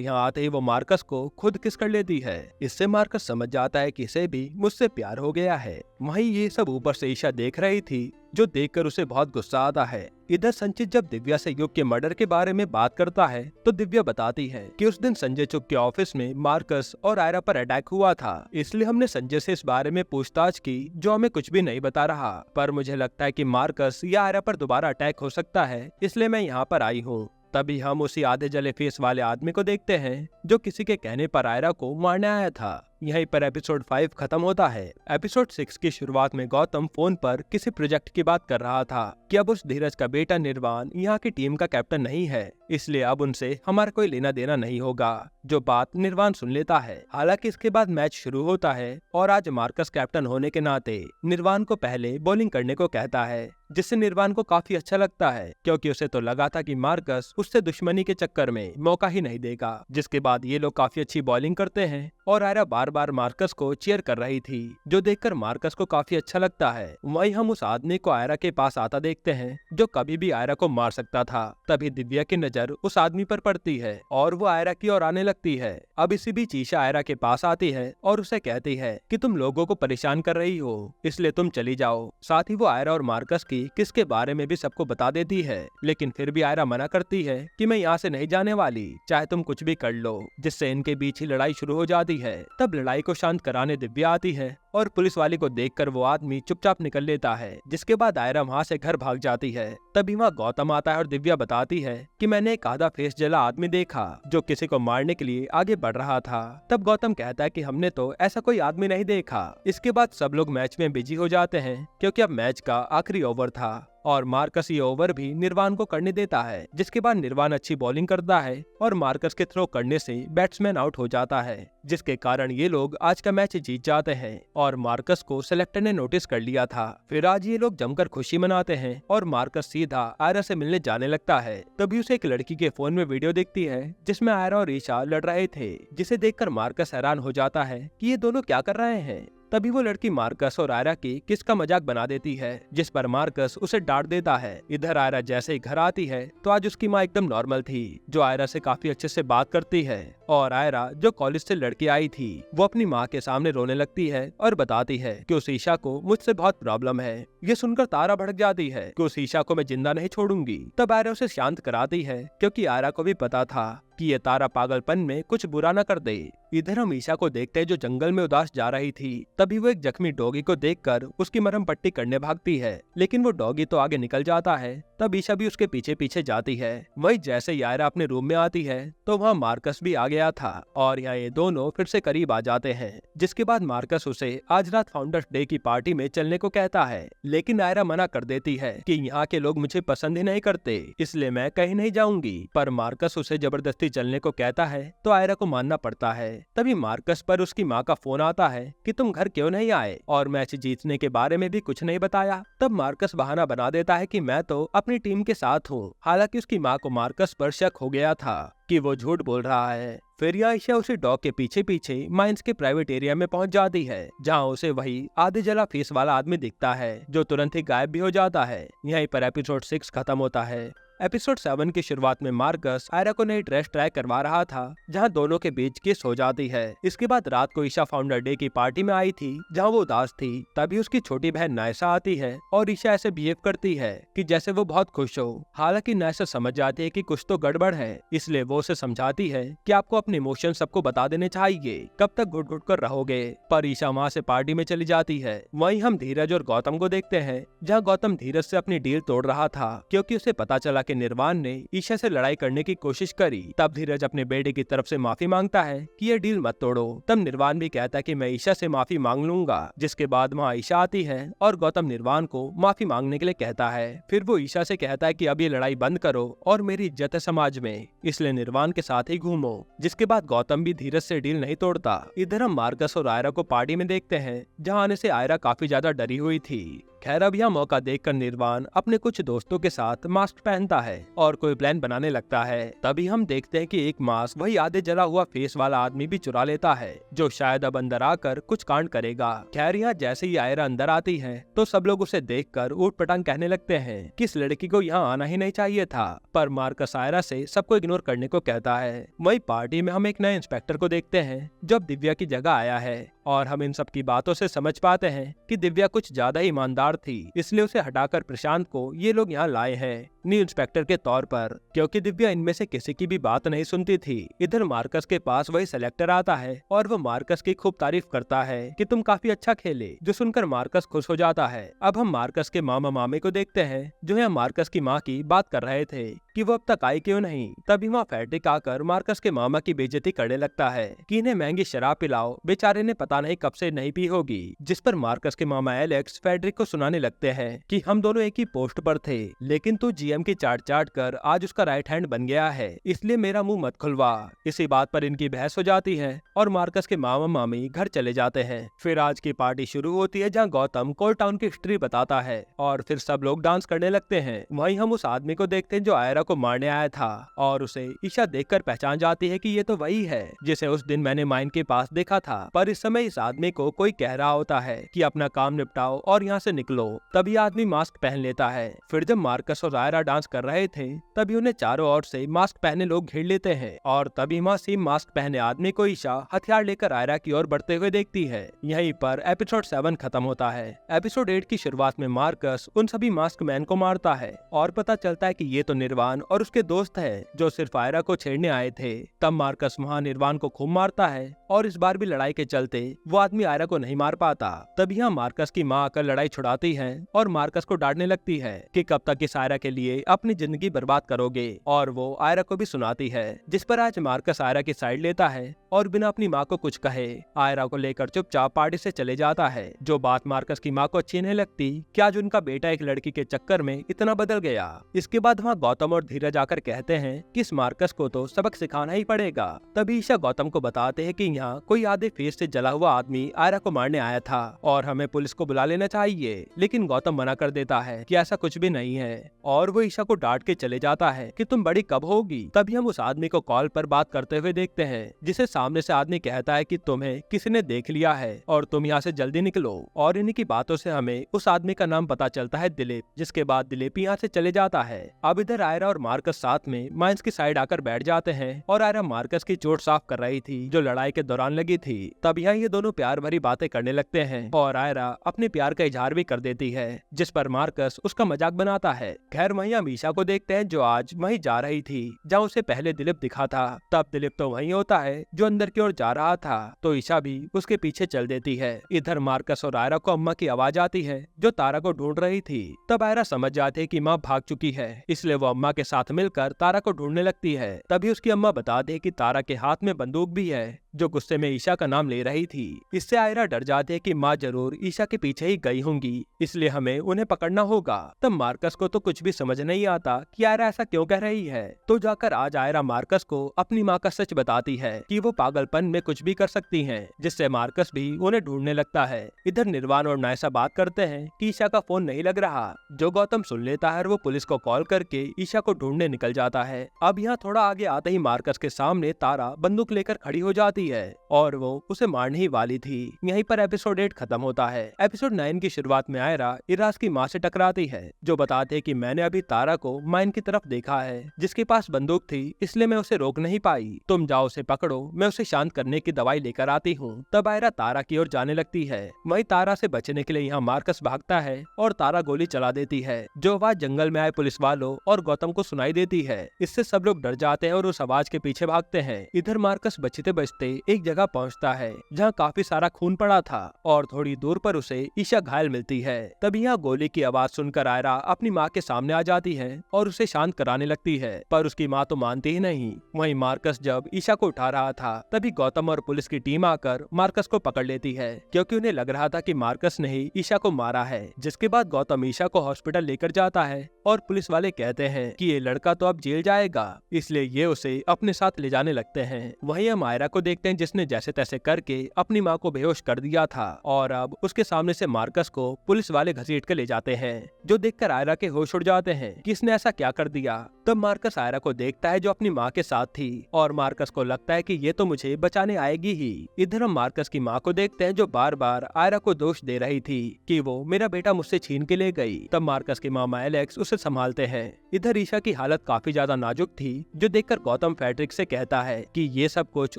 यहाँ आते ही वो मार्कस को खुद किस कर लेती है। इससे मार्कस समझ जाता है कि इसे भी मुझसे प्यार हो गया है। वहीं ये सब ऊपर से ईशा देख रही थी, जो देखकर उसे बहुत गुस्सा आता है। इधर संचित जब दिव्या से युग के मर्डर के बारे में बात करता है तो दिव्या बताती है कि उस दिन संजय चुग के ऑफिस में मार्कस और आयरा पर अटैक हुआ था, इसलिए हमने संजय से इस बारे में पूछताछ की, जो हमें कुछ भी नहीं बता रहा। पर मुझे लगता है कि मार्कस या आयरा पर दोबारा अटैक हो सकता है, इसलिए मैं यहाँ पर आई हूँ। तभी हम उसी आधे जले फेस वाले आदमी को देखते हैं, जो किसी के कहने पर आयरा को मारने आया था। यहीं पर एपिसोड 5 खत्म होता है। एपिसोड 6 की शुरुआत में गौतम फोन पर किसी प्रोजेक्ट की बात कर रहा था कि अब उस धीरज का बेटा निर्वाण यहाँ की टीम का कैप्टन नहीं है, इसलिए अब उनसे हमारा कोई लेना देना नहीं होगा। जो बात निर्वाण सुन लेता है। हालांकि इसके बाद मैच शुरू होता है और आज मार्कस कैप्टन होने के नाते निर्वाण को पहले बॉलिंग करने को कहता है, जिससे निर्वाण को काफी अच्छा लगता है, क्योंकि उसे तो लगा था कि मार्कस उससे दुश्मनी के चक्कर में मौका ही नहीं देगा। जिसके बाद ये लोग काफी अच्छी बॉलिंग करते हैं और आयरा बार बार मार्कस को चीयर कर रही थी, जो देखकर मार्कस को काफी अच्छा लगता है। वहीं हम उस आदमी को आयरा के पास आता देखते हैं, जो कभी भी आयरा को मार सकता था। तभी दिव्या की नजर उस आदमी पर पड़ती है और वो आयरा की ओर आने लगती है। अब इसी बीच ईशा आयरा के पास आती है और उसे कहती है कि तुम लोगों को परेशान कर रही हो, इसलिए तुम चली जाओ। साथ ही वो आयरा और मार्कस की किसके बारे में भी सबको बता देती है, लेकिन फिर भी आयरा मना करती है कि मैं यहाँ से नहीं जाने वाली, चाहे तुम कुछ भी कर लो। जिससे इनके बीच ही लड़ाई शुरू हो जाती है। तब लड़ाई को शांत कराने दिव्या आती है और पुलिस वाले को देखकर वो आदमी चुपचाप निकल लेता है। जिसके बाद आयरा वहाँ से घर भाग जाती है। तभी वहाँ गौतम आता है और दिव्या बताती है कि मैंने एक आधा फेस जला आदमी देखा, जो किसी को मारने के लिए आगे बढ़ रहा था। तब गौतम कहता है कि हमने तो ऐसा कोई आदमी नहीं देखा। इसके बाद सब लोग मैच में बिजी हो जाते हैं, क्योंकि अब मैच का आखिरी ओवर था और मार्कस ये ओवर भी निर्वाण को करने देता है। जिसके बाद निर्वाण अच्छी बॉलिंग करता है और मार्कस के थ्रो करने से बैट्समैन आउट हो जाता है, जिसके कारण ये लोग आज का मैच जीत जाते हैं और मार्कस को सेलेक्टर ने नोटिस कर लिया था। फिर आज ये लोग जमकर खुशी मनाते हैं और मार्कस सीधा आयरा से मिलने जाने लगता है। तभी उसे एक लड़की के फोन में वीडियो दिखती है, जिसमें आयरा और ईशा लड़ रहे थे, जिसे देखकर मार्कस हैरान हो जाता है कि ये दोनों क्या कर रहे हैं। तभी वो लड़की मार्कस और आयरा की किस का मजाक बना देती है, जिस पर मार्कस उसे डांट देता है। इधर आयरा जैसे ही घर आती है तो आज उसकी माँ एकदम नॉर्मल थी, जो आयरा से काफी अच्छे से बात करती है। और आयरा जो कॉलेज से लड़की आई थी, वो अपनी माँ के सामने रोने लगती है और बताती है कि उस ईशा को मुझसे बहुत प्रॉब्लम है। ये सुनकर तारा भड़क जाती है कि उस ईशा को मैं जिंदा नहीं छोड़ूंगी। तब आयरा उसे शांत कराती है, क्योंकि आयरा को भी पता था कि ये तारा पागलपन में कुछ बुरा न कर दे। इधर हम ईशा को देखते हैं, जो जंगल में उदास जा रही थी। तभी वो एक जख्मी डॉगी को देखकर उसकी मरहम पट्टी करने भागती है, लेकिन वो डॉगी तो आगे निकल जाता है। तब ईशा भी उसके पीछे पीछे जाती है। वही जैसे ही आयरा अपने रूम में आती है तो वहाँ मार्कस भी आ गया था और यहाँ ये दोनों फिर से करीब आ जाते हैं। जिसके बाद मार्कस उसे आज रात फाउंडर्स डे की पार्टी में चलने को कहता है, लेकिन आयरा मना कर देती है कि यहाँ के लोग मुझे पसंद ही नहीं करते, इसलिए मैं कहीं नहीं जाऊंगी। पर मार्कस उसे जबरदस्ती चलने को कहता है तो आयरा को मानना पड़ता है। तभी मार्कस पर उसकी माँ का फोन आता है कि तुम घर क्यों नहीं आए और मैच जीतने के बारे में भी कुछ नहीं बताया। तब मार्कस बहाना बना देता है कि मैं तो अपनी टीम के साथ हूँ। हालांकि उसकी माँ को मार्कस पर शक हो गया था कि वो झूठ बोल रहा है। फिर आयशा उसे डॉग के पीछे पीछे माइंस के प्राइवेट एरिया में पहुंच जाती है, जहां उसे वही आधे जला फेस वाला आदमी दिखता है, जो तुरंत ही गायब भी हो जाता है। यहीं पर एपिसोड 6 खत्म होता है। एपिसोड 7 की शुरुआत में मार्कस आयरा को नई ड्रेस ट्राई करवा रहा था जहां दोनों के बीच किस हो जाती है। इसके बाद रात को ईशा फाउंडर डे की पार्टी में आई थी जहां वो उदास थी। तभी उसकी छोटी बहन नायसा आती है और ईशा ऐसे बिहेव करती है कि जैसे वो बहुत खुश हो। हालांकि नायसा समझ जाती है कि कुछ तो गड़बड़ है, इसलिए वो उसे समझाती है कि आपको अपने इमोशन सबको बता देने चाहिए, कब तक घुट घुट कर रहोगे। पर ईशा वहाँ से पार्टी में चली जाती है। वहीं हम धीरज और गौतम को देखते हैं जहाँ गौतम धीरज से अपनी डील तोड़ रहा था क्योंकि उसे पता चला कि निर्वाण ने ईशा से लड़ाई करने की कोशिश करी। तब धीरज अपने बेटे की तरफ से माफी मांगता है कि ये डील मत तोड़ो। तब निर्वाण भी कहता है कि मैं ईशा से माफी मांग लूंगा। जिसके बाद वहाँ ईशा आती है और गौतम निर्वाण को माफी मांगने के लिए कहता है। फिर वो ईशा से कहता है कि अब ये लड़ाई बंद करो और मेरी इज्जत है समाज में, इसलिए निर्वाण के साथ ही घूमो। जिसके बाद गौतम भी धीरज से डील नहीं तोड़ता। इधर हम मार्कस और आयरा को पार्टी में देखते हैं जहाँ आने से आयरा काफी ज्यादा डरी हुई थी। खैर अब यह मौका देखकर निर्वाण अपने कुछ दोस्तों के साथ मास्क पहनता है और कोई प्लान बनाने लगता है। तभी हम देखते हैं कि एक मास्क वही आधे जला हुआ फेस वाला आदमी भी चुरा लेता है जो शायद अब अंदर आकर कुछ कांड करेगा। खैर यहाँ जैसे ही आयरा अंदर आती है तो सब लोग उसे देखकर ऊट पटांग कहने लगते हैं कि इस लड़की को यहाँ आना ही नहीं चाहिए था। पर मार्कस आयरा से सबको इग्नोर करने को कहता है। वही पार्टी में हम एक नए इंस्पेक्टर को देखते हैं जो अब दिव्या की जगह आया है और हम इन सब की बातों से समझ पाते हैं कि दिव्या कुछ ज्यादा ही ईमानदार थी, इसलिए उसे हटाकर प्रशांत को ये लोग यहाँ लाए हैं न्यू इंस्पेक्टर के तौर पर, क्योंकि दिव्या इनमें से किसी की भी बात नहीं सुनती थी। इधर मार्कस के पास वही सेलेक्टर आता है और वो मार्कस की खूब तारीफ करता है कि तुम काफी अच्छा खेले, जो सुनकर मार्कस खुश हो जाता है। अब हम मार्कस के मामा मामे को देखते हैं जो यहाँ मार्कस की माँ की बात कर रहे थे कि वो अब तक आई क्यों नहीं। तभी वहाँ फेड्रिक आकर मार्कस के मामा की बेइज्जती करने लगता है कि इन्हें महंगी शराब पिलाओ, बेचारे ने पता नहीं कब से नहीं पी होगी। जिस पर मार्कस के मामा एलेक्स फेड्रिक को सुनाने लगते हैं कि हम दोनों एक ही पोस्ट पर थे, लेकिन तू जीएम की चाट चाट कर आज उसका राइट हैंड बन गया है, इसलिए मेरा मुंह मत खुलवा। इसी बात पर इनकी बहस हो जाती है और मार्कस के मामा मामी घर चले जाते हैं। फिर आज की पार्टी शुरू होती है जहाँ गौतम कोल टाउन की हिस्ट्री बताता है और फिर सब लोग डांस करने लगते हैं। वहीं हम उस आदमी को देखते हैं जो आयरा को मारने आया था और उसे ईशा देखकर पहचान जाती है कि ये तो वही है जिसे उस दिन मैंने माइन के पास देखा था। पर इस समय इस आदमी को कोई कह रहा होता है कि अपना काम निपटाओ और यहाँ से निकलो। तभी आदमी मास्क पहन लेता है। फिर जब मार्कस और आयरा डांस कर रहे थे तभी उन्हें चारों ओर से मास्क पहने लोग घेर लेते हैं और तभी वहाँ सेम मास्क पहने आदमी को ईशा हथियार लेकर आयरा की ओर बढ़ते हुए देखती है। यहीं पर एपिसोड 7 खत्म होता है। एपिसोड 8 की शुरुआत में मार्कस उन सभी मास्क मैन को मारता है और पता चलता है कि ये तो निर्वाण और उसके दोस्त है जो सिर्फ आयरा को छेड़ने आए थे। तब मार्कस वहाँ निर्वाण को खूब मारता है और इस बार भी लड़ाई के चलते वो आदमी आयरा को नहीं मार पाता। तब यहाँ मार्कस की माँ आकर लड़ाई छुड़ाती है और मार्कस को डांटने लगती है कि कब तक इस आयरा के लिए अपनी जिंदगी बर्बाद करोगे, और वो आयरा को भी सुनाती है। जिस पर आज मार्कस आयरा की साइड लेता है और बिना अपनी माँ को कुछ कहे आयरा को लेकर चुपचाप पार्टी से चले जाता है। जो बात मार्कस की माँ को अच्छी नहीं लगती कि आज उनका बेटा एक लड़की के चक्कर में इतना बदल गया। इसके बाद वहाँ गौतम और धीरज आकर कहते हैं कि इस मार्कस को तो सबक सिखाना ही पड़ेगा। तभी ईशा गौतम को बताते हैं कि यहाँ कोई आधे फेस से जला हुआ आदमी आयरा को मारने आया था और हमें पुलिस को बुला लेना चाहिए, लेकिन गौतम मना कर देता है कि ऐसा कुछ भी नहीं है और वो ईशा को डांट के चले जाता है कि तुम बड़ी कब होगी। तभी हम उस आदमी को कॉल पर बात करते हुए देखते हैं जिसे सामने से आदमी कहता है कि तुम्हें किसी ने देख लिया है और तुम यहाँ से जल्दी निकलो। और इन्हीं की बातों से हमें उस आदमी का नाम पता चलता है दिलीप, जिसके बाद दिलीप यहाँ से चले जाता है। अब इधर आयरा और मार्कस साथ में माइंस की साइड आकर बैठ जाते हैं और आयरा मार्कस की चोट साफ कर रही थी जो लड़ाई के दौरान लगी थी। तब यहाँ ये दोनों प्यार भरी बातें करने लगते हैं और आयरा अपने प्यार का इजहार भी कर देती है, जिस पर मार्कस उसका मजाक बनाता है। खैर वहीं हम ईशा को देखते हैं जो आज वहीं जा रही थी जहाँ उसे पहले दिलीप दिखा था। तब दिलीप तो वहीं होता है जो अंदर की ओर जा रहा था, तो ईशा भी उसके पीछे चल देती है। इधर मार्कस और आयरा को अम्मा की आवाज आती है जो तारा को ढूंढ रही थी। तब आयरा समझ जाती है कि माँ भाग चुकी है, इसलिए वो अम्मा के साथ मिलकर तारा को ढूंढने लगती है। तभी उसकी अम्मा बताती है कि तारा के हाथ में बंदूक भी है जो गुस्से में ईशा का नाम ले रही थी। इससे आयरा डर जाती है कि माँ जरूर ईशा के पीछे ही गई होंगी, इसलिए हमें उन्हें पकड़ना होगा। तब मार्कस को तो कुछ भी समझ नहीं आता कि आयरा ऐसा क्यों कह रही है, तो जाकर आज आयरा मार्कस को अपनी माँ का सच बताती है कि वो पागलपन में कुछ भी कर सकती हैं, जिससे मार्कस भी उन्हें ढूंढने लगता है। इधर निर्वाण और नायसा बात करते हैं कि ईशा का फोन नहीं लग रहा, जो गौतम सुन लेता है और वो पुलिस को कॉल करके ईशा को ढूंढने निकल जाता है। अब यहाँ थोड़ा आगे आते ही मार्कस के सामने तारा बंदूक लेकर खड़ी हो जाती है और वो उसे मारने ही वाली थी। यहीं पर एपिसोड 8 खत्म होता है। एपिसोड 9 की शुरुआत में आयरा इराज की माँ से टकराती है, जो बताते हैं कि मैंने अभी तारा को माइन की तरफ देखा है, जिसके पास बंदूक थी, इसलिए मैं उसे रोक नहीं पाई। तुम जाओ उसे पकड़ो, मैं उसे शांत करने की दवाई लेकर आती हूँ। तब आयरा तारा की ओर जाने लगती है। वहीं तारा से बचने के लिए यहाँ मार्कस भागता है और तारा गोली चला देती है, जो आवाज जंगल में आए पुलिस वालों और गौतम को सुनाई देती है। इससे सब लोग डर जाते हैं और उस आवाज के पीछे भागते हैं। इधर मार्कस बचते बचते एक जगह पहुंचता है जहां काफी सारा खून पड़ा था और थोड़ी दूर पर उसे ईशा घायल मिलती है। तभी यहाँ गोली की आवाज सुनकर आयरा अपनी माँ के सामने आ जाती है और उसे शांत कराने लगती है, पर उसकी माँ तो मानती ही नहीं। वहीं मार्कस जब ईशा को उठा रहा था, तभी गौतम और पुलिस की टीम आकर मार्कस को पकड़ लेती है, क्योंकि उन्हें लग रहा था कि मार्कस ने ही ईशा को मारा है। जिसके बाद गौतम ईशा को हॉस्पिटल लेकर जाता है और पुलिस वाले कहते हैं कि ये लड़का तो अब जेल जाएगा, इसलिए ये उसे अपने साथ ले जाने लगते हैं। वहीं हम आयरा को देखते हैं, जिसने जैसे तैसे करके अपनी माँ को बेहोश कर दिया था और अब उसके सामने से मार्कस को पुलिस वाले घसीट कर ले जाते हैं, जो देखकर आयरा के होश उड़ जाते हैं कि इसने ऐसा क्या कर दिया। तब मार्कस आयरा को देखता है, जो अपनी माँ के साथ थी, और मार्कस को लगता है कि ये तो मुझे बचाने आएगी ही। इधर हम मार्कस की माँ को देखते हैं, जो बार बार आयरा को दोष दे रही थी कि वो मेरा बेटा मुझसे छीन के ले गई। तब मार्कस के मामा एलेक्स उसे संभालते हैं। इधर ईशा की हालत काफी ज्यादा नाजुक थी, जो देखकर गौतम फेड्रिक से कहता है कि ये सब कुछ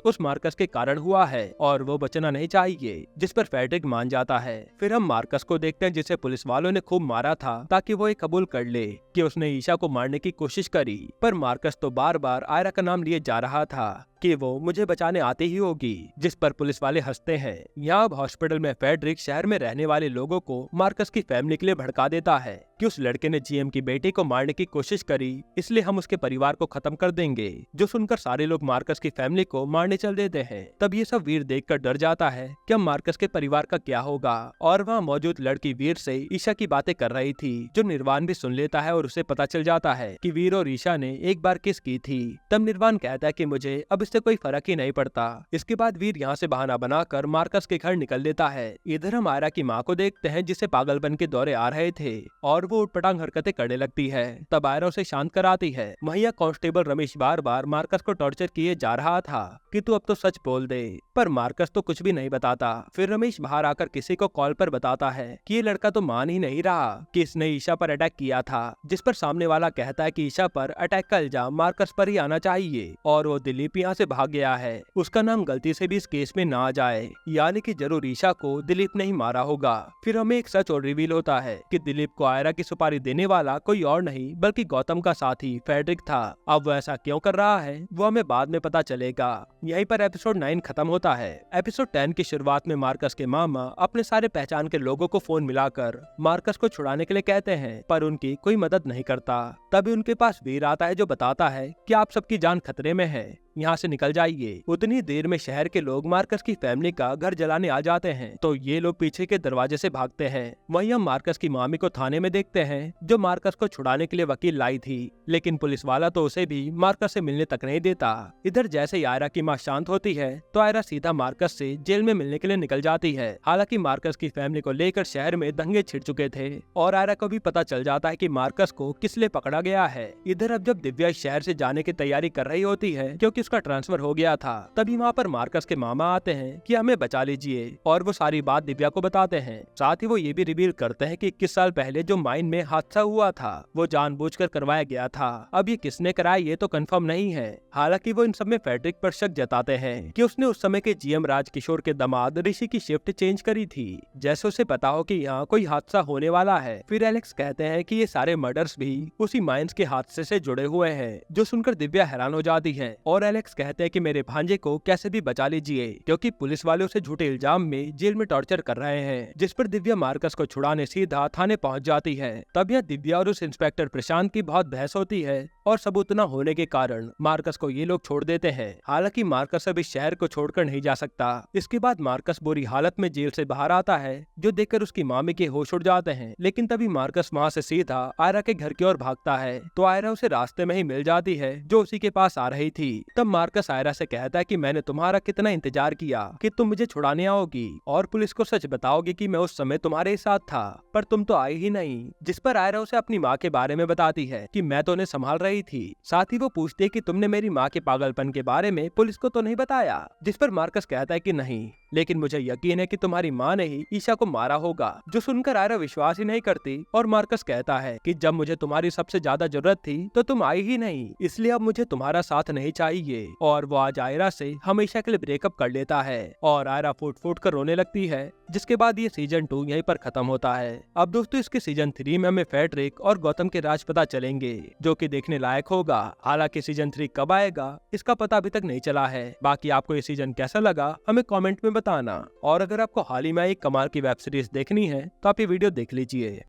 उस मार्कस के कारण हुआ है और वो बचना नहीं चाहिए, जिस पर फेड्रिक मान जाता है। फिर हम मार्कस को देखते हैं, जिसे पुलिस वालों ने खूब मारा था ताकि वो ये कबूल कर ले कि उसने ईशा को मारने की कोशिश करी, पर मार्कस तो बार बार आयरा का नाम लिए जा रहा था कि वो मुझे बचाने आती ही होगी, जिस पर पुलिस वाले हंसते हैं। यहाँ अब हॉस्पिटल में फेड्रिक शहर में रहने वाले लोगों को मार्कस की फैमिली के लिए भड़का देता है कि उस लड़के ने जीएम की बेटी को मारने की कोशिश करी, इसलिए हम उसके परिवार को खत्म कर देंगे, जो सुनकर सारे लोग मार्कस की फैमिली को मारने चल देते हैं। तब ये सब वीर देखकर डर जाता है कि अब मार्कस के परिवार का क्या होगा, और वहाँ मौजूद लड़की वीर से ईशा की बातें कर रही थी, जो निर्वाण भी सुन लेता है और उसे पता चल जाता है कि वीर और ईशा ने एक बार किस की थी। तब निर्वाण कहता है कि मुझे अब इससे कोई फर्क ही नहीं पड़ता। इसके बाद वीर यहाँ से बहाना बनाकर मार्कस के घर निकल देता है। इधर हम आयरा की माँ को देखते हैं, जिसे पागलपन के दौरे आ रहे थे और वो उटपटांग हरकतें करने लगती है। तब आयरा उसे शांत कराती है। वहीं कांस्टेबल रमेश बार बार मार्कस को टॉर्चर किए जा रहा था कि तू अब तो सच बोल दे, पर मार्कस तो कुछ भी नहीं बताता। फिर रमेश बाहर आकर किसी को कॉल पर बताता है कि ये लड़का तो मान ही नहीं रहा कि इसने ईशा पर अटैक किया था, जिस पर सामने वाला कहता है कि ईशा पर अटैक का इल्जाम मार्कस पर ही आना चाहिए और वो दिलीप यहाँ से भाग गया है, उसका नाम गलती से भी इस केस में ना आ जाए, यानी कि जरूर ईशा को दिलीप ने ही मारा होगा। फिर हमें एक सच और रिवील होता है कि दिलीप को आयरा की सुपारी देने वाला कोई और नहीं बल्कि गौतम का साथी फेड्रिक था। अब वो ऐसा क्यों कर रहा है वो हमें बाद में पता चलेगा। यहीं पर एपिसोड 9 खत्म होता है। एपिसोड 10 की शुरुआत में मार्कस के मामा अपने सारे पहचान के लोगों को फोन मिलाकर मार्कस को छुड़ाने के लिए कहते हैं, पर उनकी कोई मदद नहीं करता। तभी उनके पास वीर आता है, जो बताता है कि आप सबकी जान खतरे में है, यहाँ से निकल जाइए। उतनी देर में शहर के लोग मार्कस की फैमिली का घर जलाने आ जाते हैं, तो ये लोग पीछे के दरवाजे से भागते हैं। वहीं हम मार्कस की मामी को थाने में देखते हैं, जो मार्कस को छुड़ाने के लिए वकील लाई थी, लेकिन पुलिस वाला तो उसे भी मार्कस से मिलने तक नहीं देता। इधर जैसे ही आयरा की माँ शांत होती है, तो आयरा सीधा मार्कस से जेल में मिलने के लिए निकल जाती है। हालांकि मार्कस की फैमिली को लेकर शहर में दंगे छिड़ चुके थे और आयरा को भी पता चल जाता है कि मार्कस को किस लिए पकड़ा गया है। इधर अब जब दिव्या शहर से जाने की तैयारी कर रही होती है, क्योंकि उसका ट्रांसफर हो गया था, तभी वहाँ पर मार्कस के मामा आते हैं कि हमें बचा लीजिए, और वो सारी बात दिव्या को बताते हैं। साथ ही वो ये भी रिवील करते हैं कि 21 साल पहले जो माइन में हादसा हुआ था वो जानबूझकर करवाया गया था। अब ये किसने कराया ये तो कंफर्म नहीं है। हालांकि वो इन सब में फेड्रिक पर शक जताते हैं कि उसने उस समय के जीएम राजकिशोर के दामाद ऋषि की शिफ्ट चेंज करी थी, जैसे उसे पता हो कि यहाँ कोई हादसा होने वाला है। फिर एलेक्स कहते हैं कि ये सारे मर्डर्स भी उसी माइंस के हादसे से जुड़े हुए हैं, जो सुनकर दिव्या हैरान हो जाती है। और एलेक्स कहते हैं कि मेरे भांजे को कैसे भी बचा लीजिए, क्योंकि पुलिस वाले उसे झूठे इल्जाम में जेल में टॉर्चर कर रहे हैं, जिस पर दिव्या मार्कस को छुड़ाने सीधा थाने पहुंच जाती है। तब यह दिव्या और उस इंस्पेक्टर प्रशांत की बहुत बहस होती है, और सबूत न होने के कारण मार्कस को ये लोग छोड़ देते हैं। हालांकि मार्कस अब इस शहर को छोड़कर नहीं जा सकता। इसके बाद मार्कस बुरी हालत में जेल से बाहर आता है, जो देखकर उसकी मामी के होश उड़ जाते हैं। लेकिन तभी मार्कस वहाँ से सीधा आयरा के घर की ओर भागता है, तो आयरा उसे रास्ते में ही मिल जाती है, जो उसी के पास आ रही थी। तब मार्कस आयरा से कहता है कि मैंने तुम्हारा कितना इंतजार किया कि तुम मुझे छुड़ाने आओगी और पुलिस को सच बताओगी कि मैं उस समय तुम्हारे साथ था, पर तुम तो आई ही नहीं। जिस पर आयरा उसे अपनी माँ के बारे में बताती है कि मैं तो उन्हें संभाल रही थी। साथ ही वो पूछती है कि तुमने मेरी माँ के पागलपन के बारे में पुलिस को तो नहीं बताया। जिस पर मार्कस कहता है कि नहीं, लेकिन मुझे यकीन है कि तुम्हारी माँ ने ही ईशा को मारा होगा। जो सुनकर आयरा विश्वास ही नहीं करती और मार्कस कहता है कि जब मुझे तुम्हारी सबसे ज्यादा जरूरत थी तो तुम आई ही नहीं, इसलिए अब मुझे तुम्हारा साथ नहीं चाहिए। और वो आज आयरा से हमेशा के लिए ब्रेकअप कर लेता है और आयरा फूट फूट कर रोने लगती है। जिसके बाद ये सीजन 2 यहीं पर खत्म होता है। अब दोस्तों इसके सीजन 3 में हमें फेडरिक और गौतम के राज पता चलेंगे, जो कि देखने लायक होगा। हालांकि सीजन 3 कब आएगा इसका पता अभी तक नहीं चला है। बाकी आपको ये सीजन कैसा लगा हमें कमेंट में बताना। और अगर आपको हाल ही में एक कमाल की वेब सीरीज देखनी है तो आप ये वीडियो देख लीजिए।